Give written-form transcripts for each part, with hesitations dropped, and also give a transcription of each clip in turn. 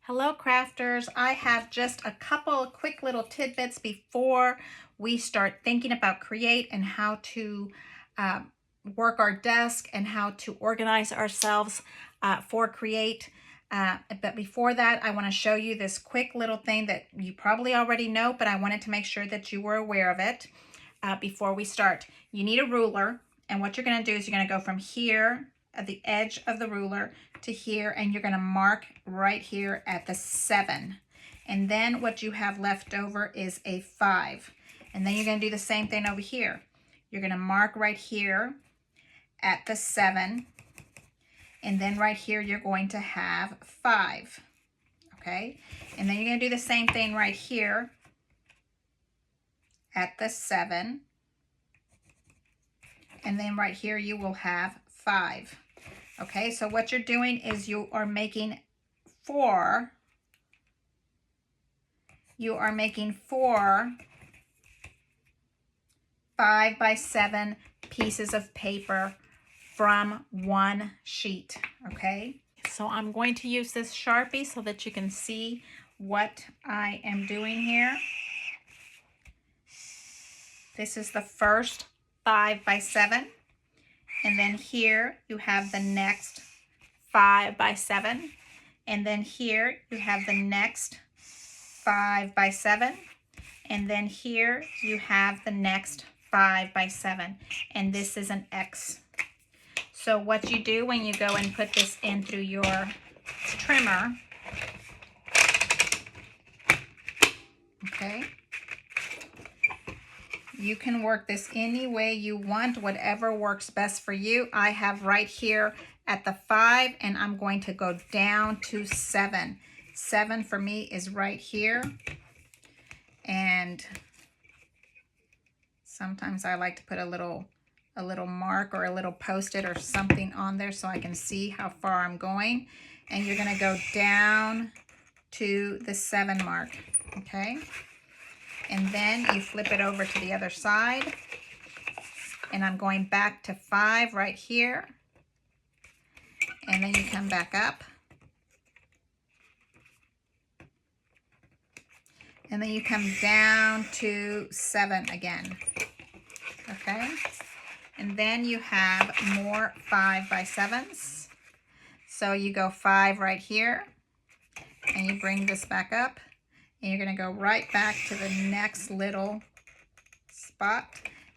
Hello crafters, I have just a couple of quick little tidbits before we start thinking about Create and how to work our desk and how to organize ourselves for Create. But before that, I want to show you this quick little thing that you probably already know, but I wanted to make sure that you were aware of it before we start. You need a ruler, and what you're going to do is you're going to go from here at the edge of the ruler to here, and you're going to mark right here at the 7. And then what you have left over is a 5. And then you're going to do the same thing over here. You're going to mark right here at the 7. And then right here you're going to have 5. Okay? And then you're going to do the same thing right here at the 7. And then right here you will have 5. Okay, so what you're doing is you are making four 5 by 7 pieces of paper from one sheet. Okay, so I'm going to use this Sharpie so that you can see what I am doing here. This is the first 5 by 7. And then here you have the next 5 by 7. And then here you have the next 5 by 7. And then here you have the next 5 by 7. And this is an X. So what you do when you go and put this in through your trimmer, okay, you can work this any way you want, whatever works best for you. I have right here at the 5, and I'm going to go down to 7. 7 for me is right here. And sometimes I like to put a little mark or a little post-it or something on there so I can see how far I'm going. And you're going to go down to the 7 mark, okay? And then you flip it over to the other side. And I'm going back to 5 right here. And then you come back up. And then you come down to 7 again. Okay? And then you have more 5 by 7s. So you go 5 right here. And you bring this back up. And you're going to go right back to the next little spot.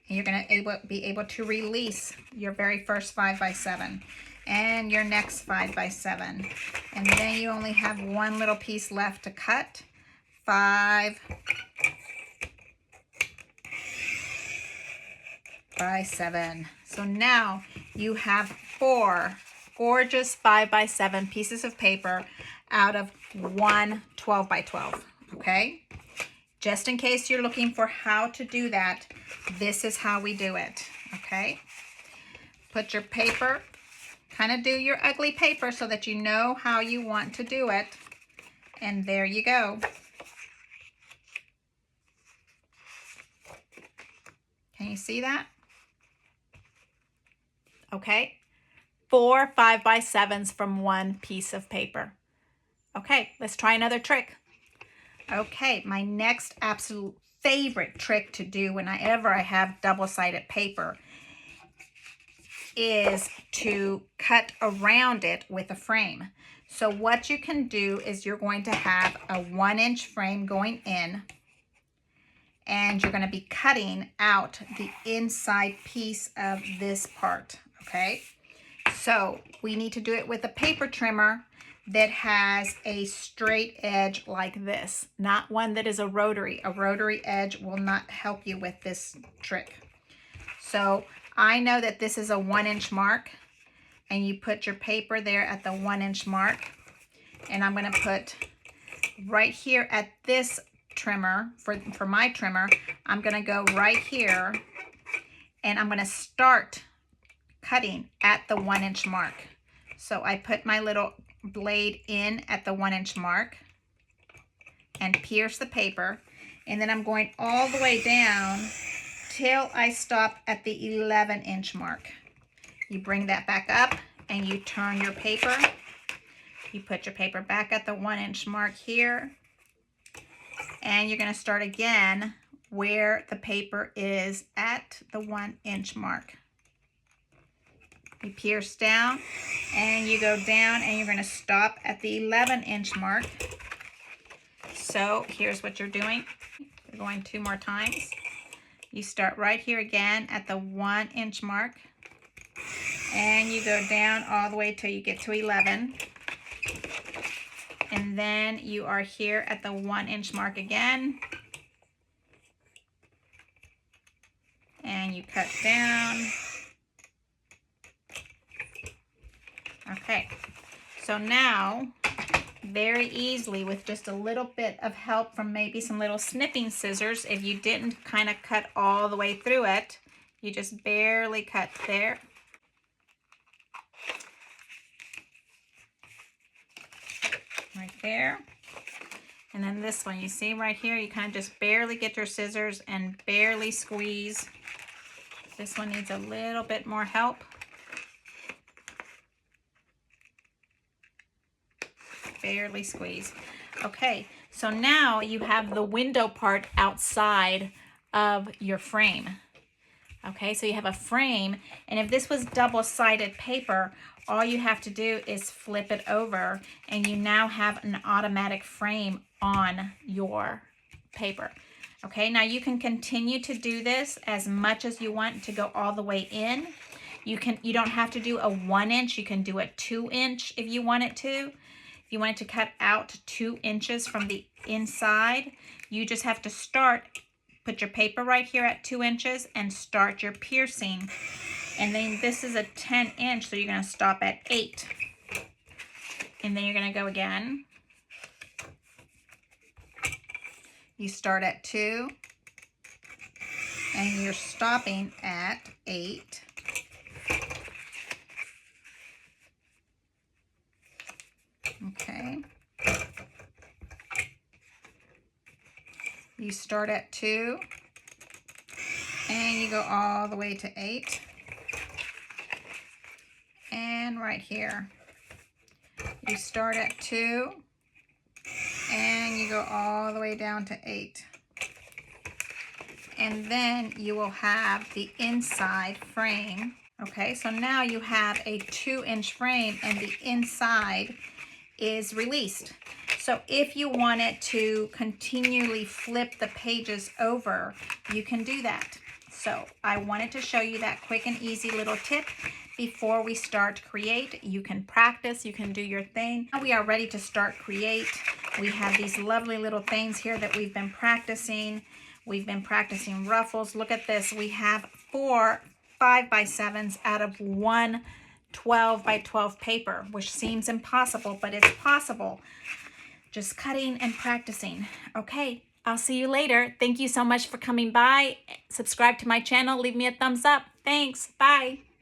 And you're going to be able to release your very first 5 by 7 and your next 5 by 7. And then you only have one little piece left to cut. 5 by 7. So now you have 4 gorgeous 5 by 7 pieces of paper out of one 12 by 12. Okay, just in case you're looking for how to do that, this is how we do it. Okay, put your paper, kind of do your ugly paper so that you know how you want to do it. And there you go. Can you see that? Okay, 4 5 by 7s from one piece of paper. Okay, let's try another trick. Okay, my next absolute favorite trick to do whenever I have double-sided paper is to cut around it with a frame. So what you can do is you're going to have a 1-inch frame going in, and you're going to be cutting out the inside piece of this part, okay? So we need to do it with a paper trimmer that has a straight edge like this, not one that is a rotary. A rotary edge will not help you with this trick. So I know that this is a 1-inch mark, and you put your paper there at the 1-inch mark. And I'm going to put right here at this trimmer, for my trimmer, I'm going to go right here, and I'm going to start cutting at the 1-inch mark. So I put my little blade in at the 1-inch mark and pierce the paper, and then I'm going all the way down till I stop at the 11-inch mark. You bring that back up and you turn your paper You put your paper back at the 1-inch mark here, and you're going to start again where the paper is at the 1-inch mark. You pierce down and you go down, and you're going to stop at the 11-inch mark. So here's what you're doing. You're going 2 more times. You start right here again at the 1-inch mark, and you go down all the way till you get to 11. And then you are here at the 1-inch mark again. And you cut down. Okay, so now very easily, with just a little bit of help from maybe some little snipping scissors, if you didn't kind of cut all the way through it, you just barely cut there. Right there. And then this one, you see right here, you kind of just barely get your scissors and barely squeeze. This one needs a little bit more help. Barely squeeze. Okay, so now you have the window part outside of your frame. Okay, so you have a frame, and if this was double-sided paper, all you have to do is flip it over, and you now have an automatic frame on your paper. Okay, now you can continue to do this as much as you want to go all the way in. You don't have to do a 1-inch, you can do a 2-inch if you want it to. If you want it to cut out 2 inches from the inside, you just have to put your paper right here at 2 inches and start your piercing. And then this is a 10-inch, so you're going to stop at 8. And then you're going to go again. You start at 2, and you're stopping at 8. Okay. You start at 2, and you go all the way to 8. And right here, you start at 2, and you go all the way down to 8. And then you will have the inside frame. Okay, so now you have a 2-inch frame, and the inside is released. So if you wanted to continually flip the pages over, you can do that. So I wanted to show you that quick and easy little tip before we start to create. You can practice, you can do your thing. Now we are ready to start create. We have these lovely little things here that we've been practicing. We've been practicing ruffles. Look at this. We have 4 5x7s out of 1 12x12 paper, which seems impossible, but it's possible. Just cutting and practicing. Okay, I'll see you later. Thank you so much for coming by. Subscribe to my channel. Leave me a thumbs up. Thanks. Bye.